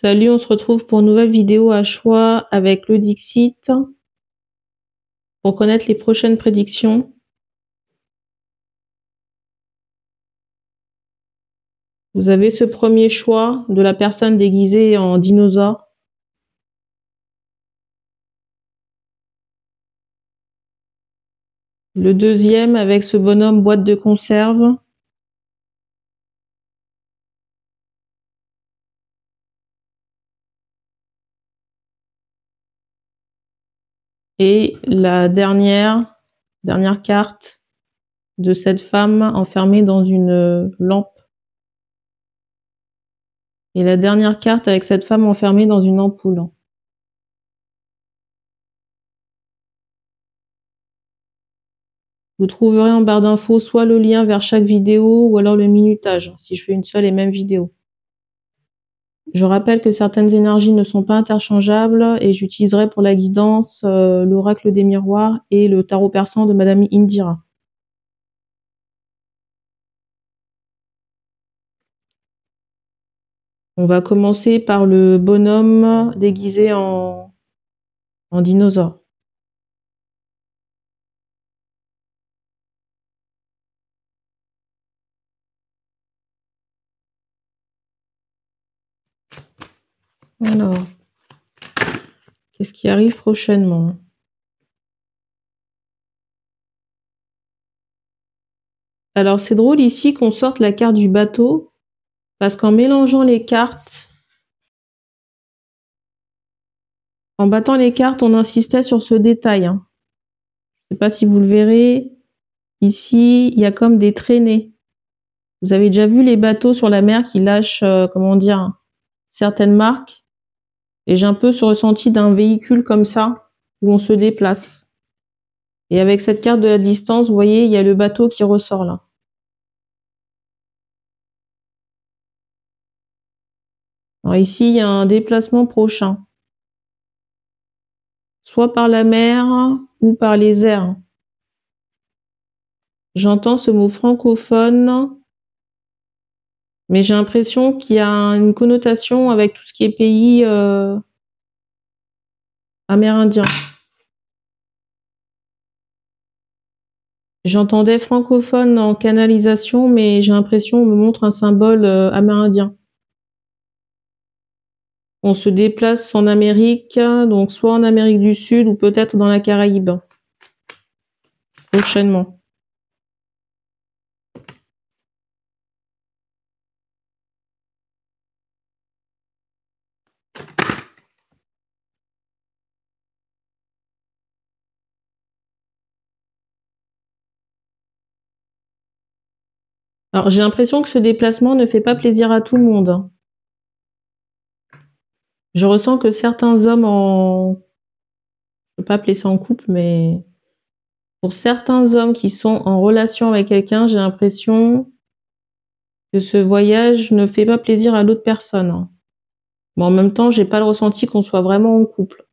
Salut, on se retrouve pour une nouvelle vidéo à choix avec le Dixit pour connaître les prochaines prédictions. Vous avez ce premier choix de la personne déguisée en dinosaure. Le deuxième avec ce bonhomme boîte de conserve. Et la dernière carte de cette femme enfermée dans une lampe. Et la dernière carte avec cette femme enfermée dans une ampoule. Vous trouverez en barre d'infos soit le lien vers chaque vidéo ou alors le minutage, si je fais une seule et même vidéo. Je rappelle que certaines énergies ne sont pas interchangeables et j'utiliserai pour la guidance l'oracle des miroirs et le tarot persan de Madame Indira. On va commencer par le bonhomme déguisé en dinosaure. Alors, qu'est-ce qui arrive prochainement? Alors, c'est drôle ici qu'on sorte la carte du bateau, parce qu'en mélangeant les cartes, en battant les cartes, on insistait sur ce détail. Je ne sais pas si vous le verrez. Ici, il y a comme des traînées. Vous avez déjà vu les bateaux sur la mer qui lâchent, comment dire, certaines marques? Et j'ai un peu ce ressenti d'un véhicule comme ça, où on se déplace. Et avec cette carte de la distance, vous voyez, il y a le bateau qui ressort là. Alors ici, il y a un déplacement prochain. Soit par la mer ou par les airs. J'entends ce mot francophone, mais j'ai l'impression qu'il y a une connotation avec tout ce qui est pays amérindien. J'entendais francophone en canalisation, mais j'ai l'impression qu'on me montre un symbole amérindien. On se déplace en Amérique, donc soit en Amérique du Sud ou peut-être dans la Caraïbe, prochainement. Alors j'ai l'impression que ce déplacement ne fait pas plaisir à tout le monde. Je ressens que certains hommes je ne peux pas appeler ça en couple, mais pour certains hommes qui sont en relation avec quelqu'un, j'ai l'impression que ce voyage ne fait pas plaisir à l'autre personne. Mais en même temps, j'ai pas le ressenti qu'on soit vraiment en couple.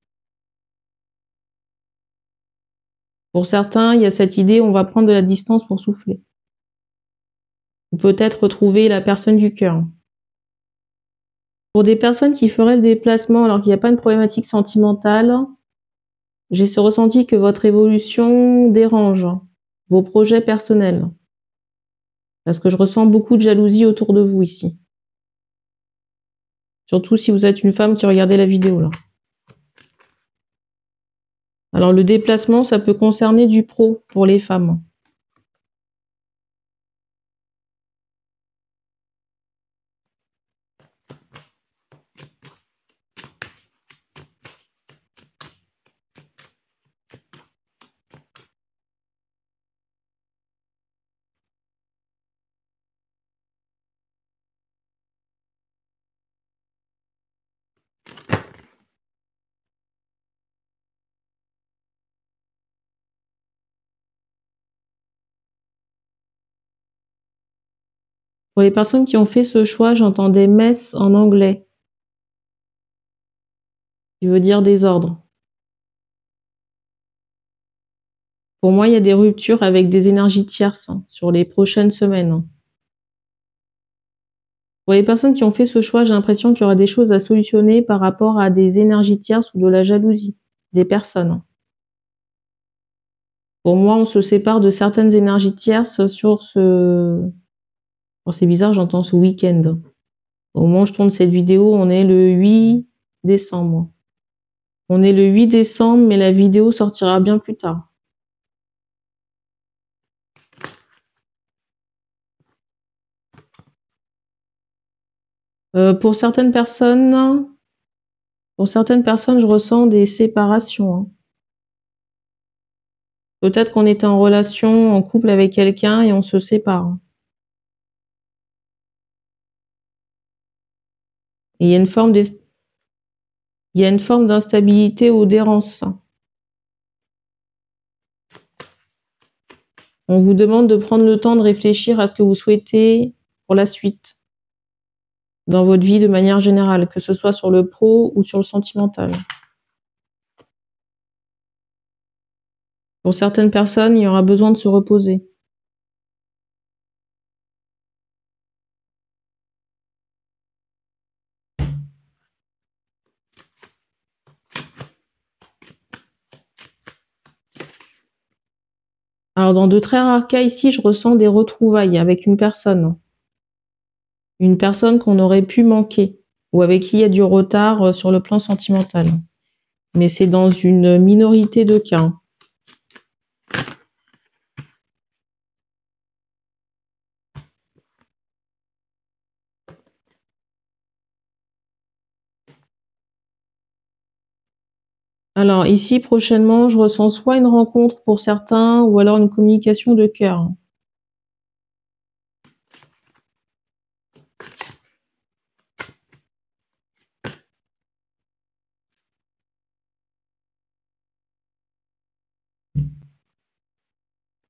Pour certains, il y a cette idée, on va prendre de la distance pour souffler. Ou peut-être retrouver la personne du cœur. Pour des personnes qui feraient le déplacement alors qu'il n'y a pas une problématique sentimentale, j'ai ce ressenti que votre évolution dérange vos projets personnels. Parce que je ressens beaucoup de jalousie autour de vous ici. Surtout si vous êtes une femme qui regardait la vidéo là. Alors le déplacement, ça peut concerner du pro pour les femmes. Pour les personnes qui ont fait ce choix, j'entendais mess en anglais, qui veut dire désordre. Pour moi, il y a des ruptures avec des énergies tierces sur les prochaines semaines. Pour les personnes qui ont fait ce choix, j'ai l'impression qu'il y aura des choses à solutionner par rapport à des énergies tierces ou de la jalousie des personnes. Pour moi, on se sépare de certaines énergies tierces sur ce... Bon, c'est bizarre, j'entends ce week-end. Au moment où je tourne cette vidéo, on est le 8 décembre. On est le 8 décembre, mais la vidéo sortira bien plus tard. Pour certaines personnes, je ressens des séparations, hein. Peut-être qu'on était en relation, en couple avec quelqu'un et on se sépare. Et il y a une forme d'instabilité ou d'errance. On vous demande de prendre le temps de réfléchir à ce que vous souhaitez pour la suite, dans votre vie de manière générale, que ce soit sur le pro ou sur le sentimental. Pour certaines personnes, il y aura besoin de se reposer. Alors, dans de très rares cas, ici, je ressens des retrouvailles avec une personne qu'on aurait pu manquer ou avec qui il y a du retard sur le plan sentimental. Mais c'est dans une minorité de cas. Alors ici, prochainement, je ressens soit une rencontre pour certains ou alors une communication de cœur.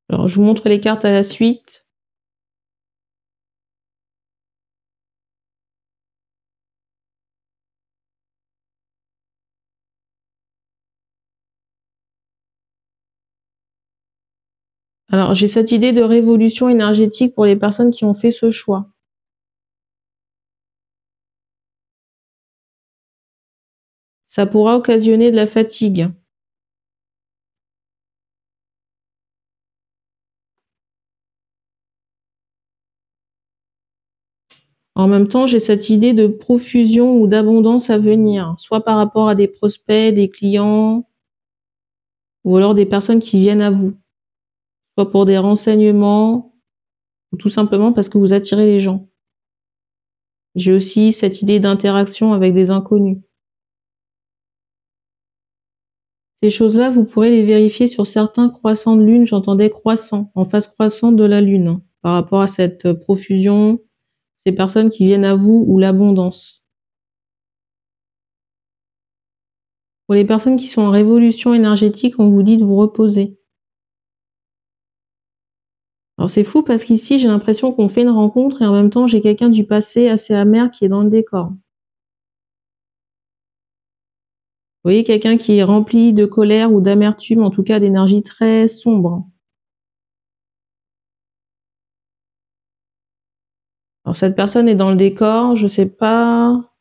Alors, je vous montre les cartes à la suite. Alors, j'ai cette idée de révolution énergétique pour les personnes qui ont fait ce choix. Ça pourra occasionner de la fatigue. En même temps, j'ai cette idée de profusion ou d'abondance à venir, soit par rapport à des prospects, des clients, ou alors des personnes qui viennent à vous, soit pour des renseignements, ou tout simplement parce que vous attirez les gens. J'ai aussi cette idée d'interaction avec des inconnus. Ces choses-là, vous pourrez les vérifier sur certains croissants de lune. J'entendais croissant, en phase croissante de la lune, hein, par rapport à cette profusion, ces personnes qui viennent à vous ou l'abondance. Pour les personnes qui sont en révolution énergétique, on vous dit de vous reposer. Alors c'est fou parce qu'ici, j'ai l'impression qu'on fait une rencontre et en même temps, j'ai quelqu'un du passé assez amer qui est dans le décor. Vous voyez, quelqu'un qui est rempli de colère ou d'amertume, en tout cas d'énergie très sombre. Alors cette personne est dans le décor, je sais pas...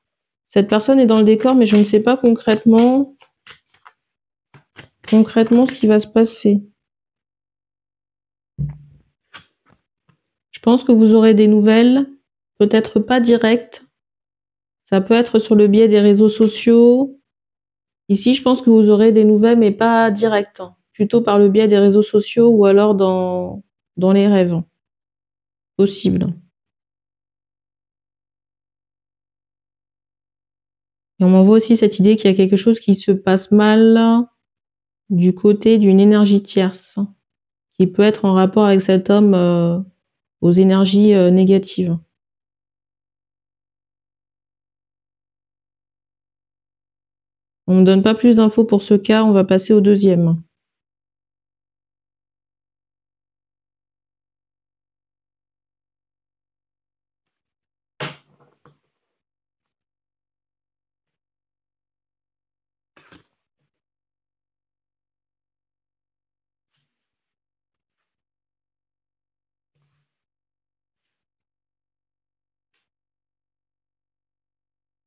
Cette personne est dans le décor, mais je ne sais pas concrètement ce qui va se passer. Je pense que vous aurez des nouvelles, peut-être pas directes. Ça peut être sur le biais des réseaux sociaux. Ici, je pense que vous aurez des nouvelles, mais pas directes, hein. Plutôt par le biais des réseaux sociaux ou alors dans les rêves. Possible. Et on m'envoie aussi cette idée qu'il y a quelque chose qui se passe mal du côté d'une énergie tierce, qui peut être en rapport avec cet homme aux énergies négatives. On ne me donne pas plus d'infos pour ce cas, on va passer au deuxième.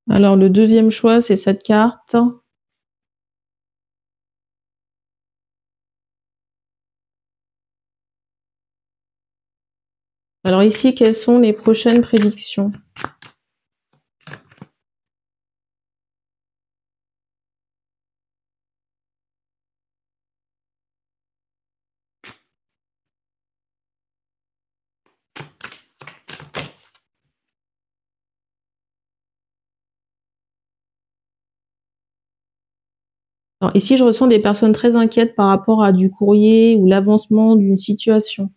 Alors, le deuxième choix, c'est cette carte. Alors ici, quelles sont les prochaines prédictions? Alors ici, je ressens des personnes très inquiètes par rapport à du courrier ou l'avancement d'une situation.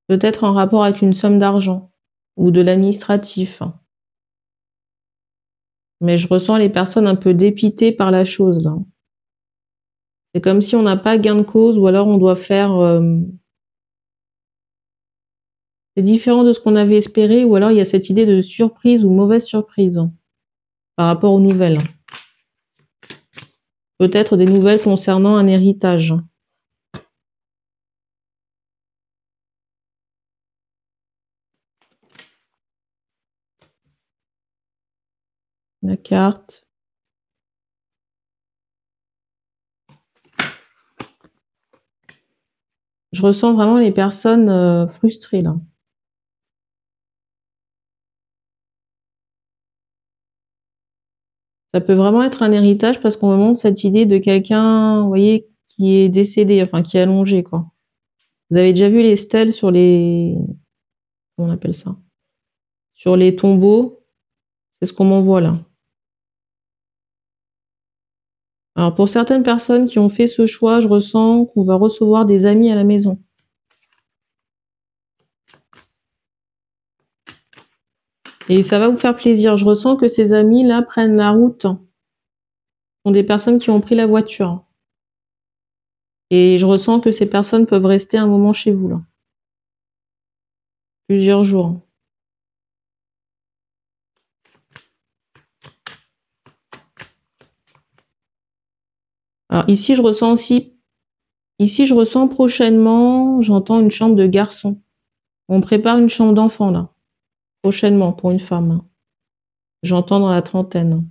Peut-être en rapport avec une somme d'argent ou de l'administratif. Mais je ressens les personnes un peu dépitées par la chose, là. C'est comme si on n'a pas gain de cause ou alors on doit faire... c'est différent de ce qu'on avait espéré ou alors il y a cette idée de surprise ou mauvaise surprise par rapport aux nouvelles. Peut-être des nouvelles concernant un héritage. La carte. Je ressens vraiment les personnes frustrées, là. Ça peut vraiment être un héritage parce qu'on me montre cette idée de quelqu'un, vous voyez, qui est décédé, enfin qui est allongé, quoi. Vous avez déjà vu les stèles sur les... Comment on appelle ça? Sur les tombeaux. C'est ce qu'on m'envoie là. Alors pour certaines personnes qui ont fait ce choix, je ressens qu'on va recevoir des amis à la maison. Et ça va vous faire plaisir. Je ressens que ces amis-là prennent la route. Ce sont des personnes qui ont pris la voiture. Et je ressens que ces personnes peuvent rester un moment chez vous, là. Plusieurs jours. Alors ici, je ressens aussi... Ici, je ressens prochainement, j'entends une chambre de garçon. On prépare une chambre d'enfant, là. Prochainement, pour une femme. J'entends dans la trentaine.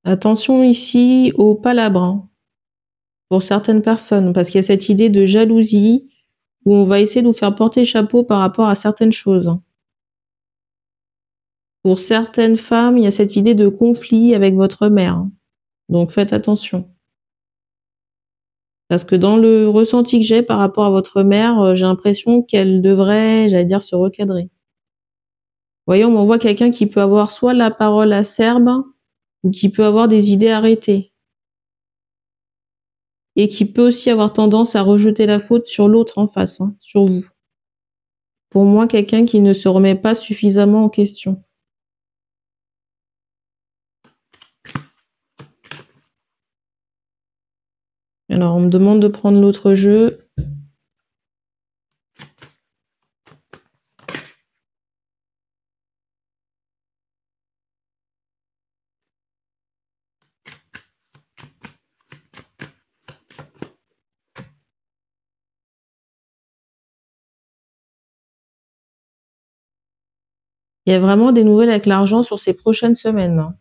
Attention ici aux palabres, pour certaines personnes, parce qu'il y a cette idée de jalousie où on va essayer de vous faire porter chapeau par rapport à certaines choses. Pour certaines femmes, il y a cette idée de conflit avec votre mère. Donc faites attention. Parce que dans le ressenti que j'ai par rapport à votre mère, j'ai l'impression qu'elle devrait, j'allais dire, se recadrer. Vous voyez, on m'envoie quelqu'un qui peut avoir soit la parole acerbe ou qui peut avoir des idées arrêtées. Et qui peut aussi avoir tendance à rejeter la faute sur l'autre en face, sur vous. Pour moi, quelqu'un qui ne se remet pas suffisamment en question. Alors, on me demande de prendre l'autre jeu. Il y a vraiment des nouvelles avec l'argent sur ces prochaines semaines.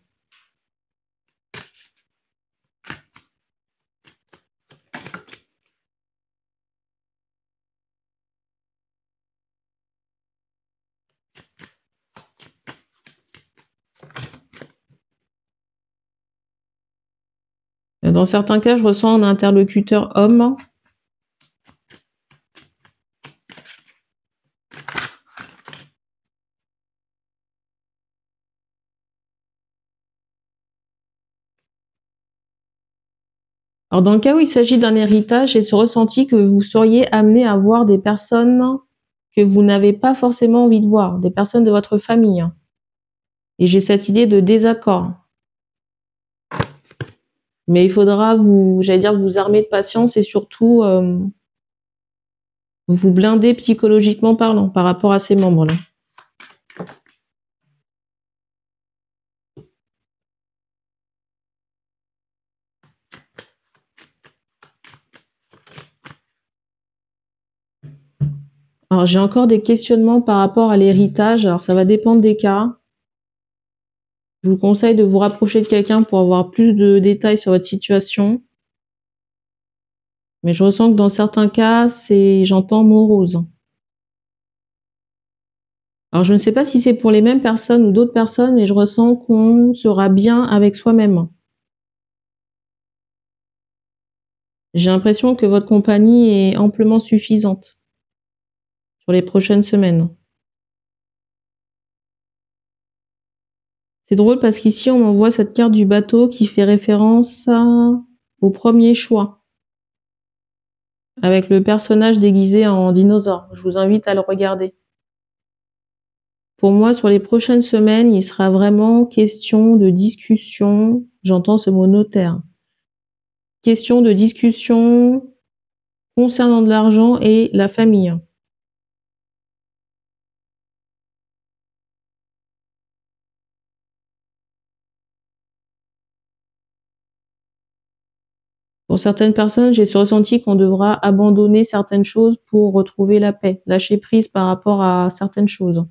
Dans certains cas, je ressens un interlocuteur homme. Alors, dans le cas où il s'agit d'un héritage, j'ai ce ressenti que vous seriez amené à voir des personnes que vous n'avez pas forcément envie de voir, des personnes de votre famille. Et j'ai cette idée de désaccord. Mais il faudra j'allais dire, vous armer de patience et surtout vous blinder psychologiquement parlant par rapport à ces membres-là. Alors, j'ai encore des questionnements par rapport à l'héritage. Alors, ça va dépendre des cas. Je vous conseille de vous rapprocher de quelqu'un pour avoir plus de détails sur votre situation. Mais je ressens que dans certains cas, j'entends morose. Alors, je ne sais pas si c'est pour les mêmes personnes ou d'autres personnes, mais je ressens qu'on sera bien avec soi-même. J'ai l'impression que votre compagnie est amplement suffisante sur les prochaines semaines. C'est drôle parce qu'ici, on m'envoie cette carte du bateau qui fait référence au premier choix, avec le personnage déguisé en dinosaure. Je vous invite à le regarder. Pour moi, sur les prochaines semaines, il sera vraiment question de discussion. J'entends ce mot notaire. Question de discussion concernant de l'argent et la famille. Pour certaines personnes, j'ai ce ressenti qu'on devra abandonner certaines choses pour retrouver la paix, lâcher prise par rapport à certaines choses.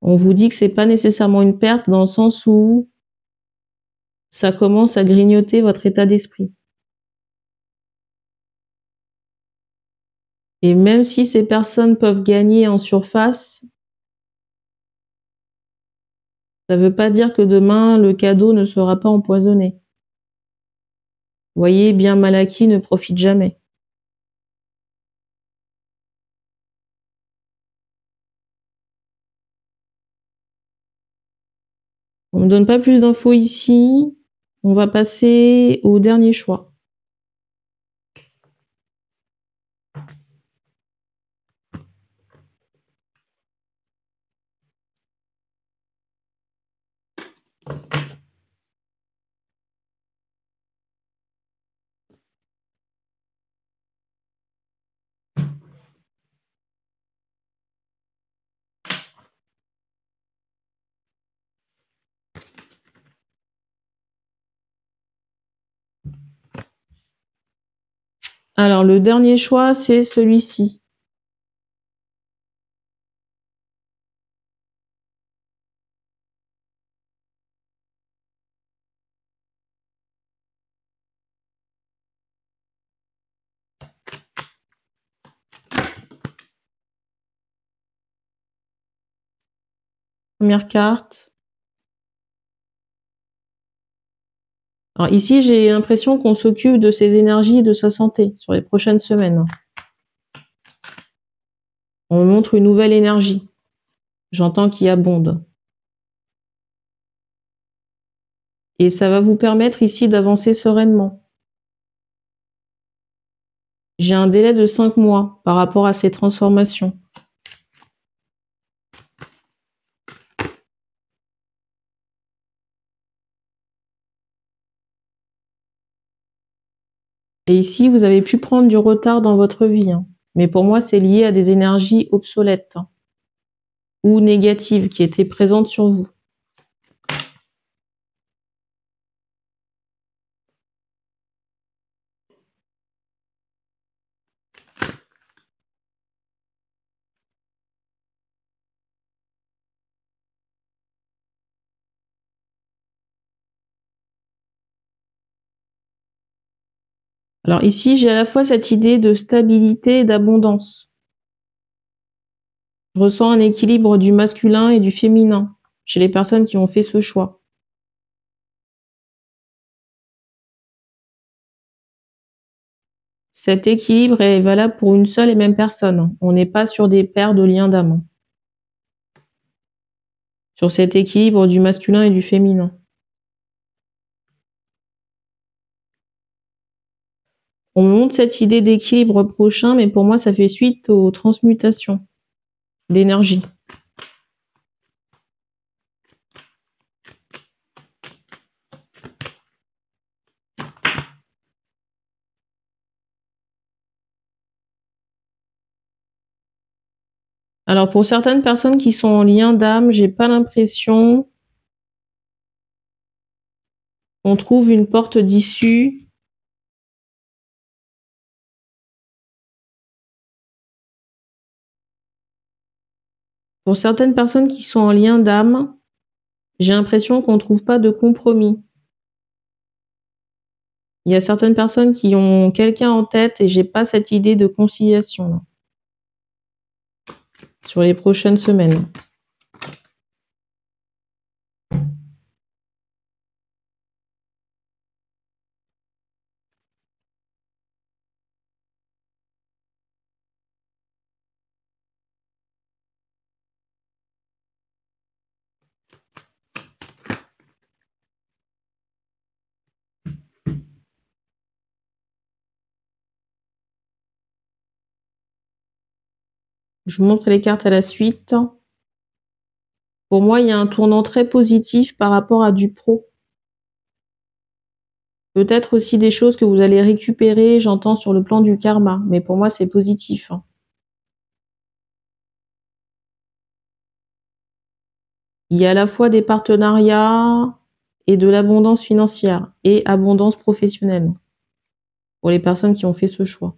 On vous dit que c'est pas nécessairement une perte dans le sens où ça commence à grignoter votre état d'esprit. Et même si ces personnes peuvent gagner en surface, ça veut pas dire que demain le cadeau ne sera pas empoisonné. Vous voyez, bien mal acquis ne profite jamais. On ne donne pas plus d'infos ici. On va passer au dernier choix. Alors, le dernier choix, c'est celui-ci. Première carte. Alors ici, j'ai l'impression qu'on s'occupe de ses énergies et de sa santé sur les prochaines semaines. On montre une nouvelle énergie. J'entends qu'il abonde. Et ça va vous permettre ici d'avancer sereinement. J'ai un délai de 5 mois par rapport à ces transformations. Et ici, vous avez pu prendre du retard dans votre vie. Mais pour moi, c'est lié à des énergies obsolètes ou négatives qui étaient présentes sur vous. Alors ici, j'ai à la fois cette idée de stabilité et d'abondance. Je ressens un équilibre du masculin et du féminin chez les personnes qui ont fait ce choix. Cet équilibre est valable pour une seule et même personne. On n'est pas sur des paires de liens d'âme. Sur cet équilibre du masculin et du féminin. On me montre cette idée d'équilibre prochain, mais pour moi, ça fait suite aux transmutations d'énergie. Alors pour certaines personnes qui sont en lien d'âme, j'ai pas l'impression qu'on trouve une porte d'issue Pour certaines personnes qui sont en lien d'âme, j'ai l'impression qu'on ne trouve pas de compromis. Il y a certaines personnes qui ont quelqu'un en tête et j'ai pas cette idée de conciliation là, sur les prochaines semaines. Je vous montre les cartes à la suite. Pour moi, il y a un tournant très positif par rapport à du pro. Peut-être aussi des choses que vous allez récupérer, j'entends, sur le plan du karma. Mais pour moi, c'est positif. Il y a à la fois des partenariats et de l'abondance financière et abondance professionnelle pour les personnes qui ont fait ce choix.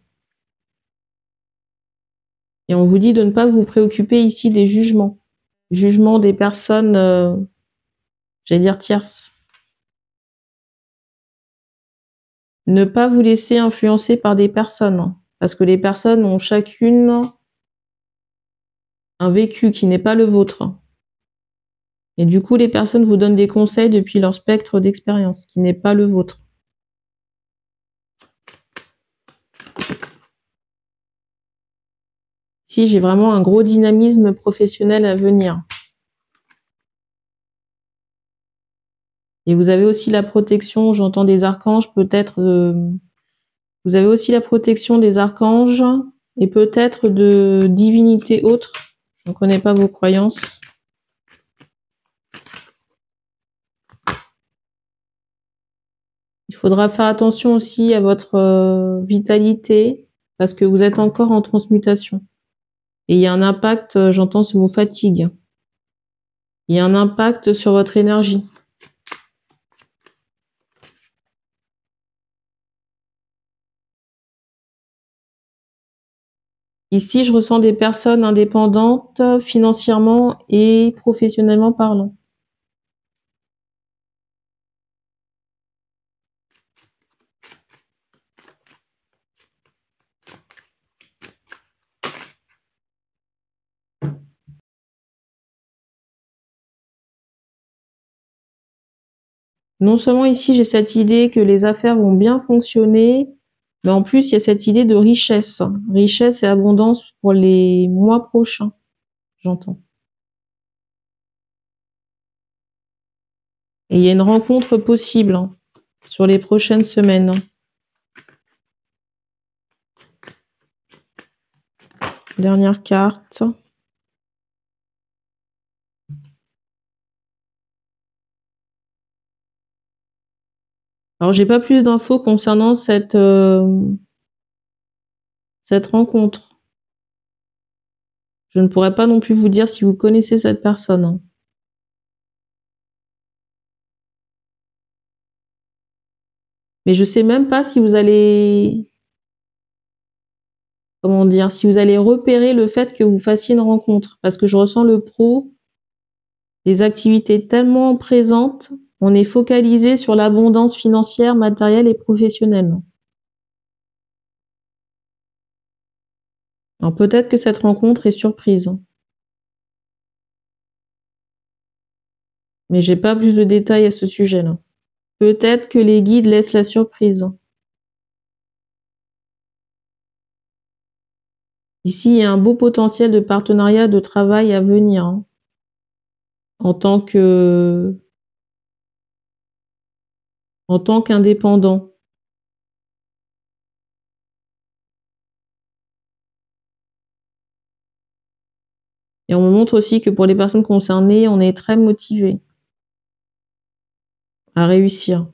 Et on vous dit de ne pas vous préoccuper ici des jugements. Jugements des personnes, j'allais dire tierces. Ne pas vous laisser influencer par des personnes, parce que les personnes ont chacune un vécu qui n'est pas le vôtre. Et du coup, les personnes vous donnent des conseils depuis leur spectre d'expérience, qui n'est pas le vôtre. Ici, j'ai vraiment un gros dynamisme professionnel à venir. Et vous avez aussi la protection, j'entends des archanges, peut-être... vous avez aussi la protection des archanges et peut-être de divinités autres. Je ne connais pas vos croyances. Il faudra faire attention aussi à votre vitalité parce que vous êtes encore en transmutation. Et il y a un impact, j'entends ce mot fatigue. Il y a un impact sur votre énergie. Ici, je ressens des personnes indépendantes financièrement et professionnellement parlant. Non seulement ici, j'ai cette idée que les affaires vont bien fonctionner, mais en plus, il y a cette idée de richesse. Richesse et abondance pour les mois prochains, j'entends. Et il y a une rencontre possible sur les prochaines semaines. Dernière carte. Alors, j'ai pas plus d'infos concernant cette rencontre. Je ne pourrais pas non plus vous dire si vous connaissez cette personne. Mais je sais même pas si vous allez... Comment dire? Si vous allez repérer le fait que vous fassiez une rencontre. Parce que je ressens le pro, les activités tellement présentes, on est focalisé sur l'abondance financière, matérielle et professionnelle. Alors peut-être que cette rencontre est surprise. Mais j'ai pas plus de détails à ce sujet-là. Peut-être que les guides laissent la surprise. Ici, il y a un beau potentiel de partenariat, de travail à venir. En tant qu'indépendant. Et on me montre aussi que pour les personnes concernées, on est très motivé à réussir.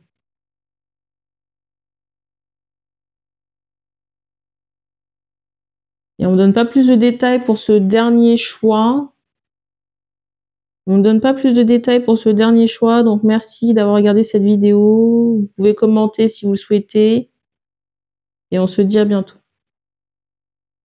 Et on ne me donne pas plus de détails pour ce dernier choix. On ne me donne pas plus de détails pour ce dernier choix, donc merci d'avoir regardé cette vidéo. Vous pouvez commenter si vous le souhaitez. Et on se dit à bientôt.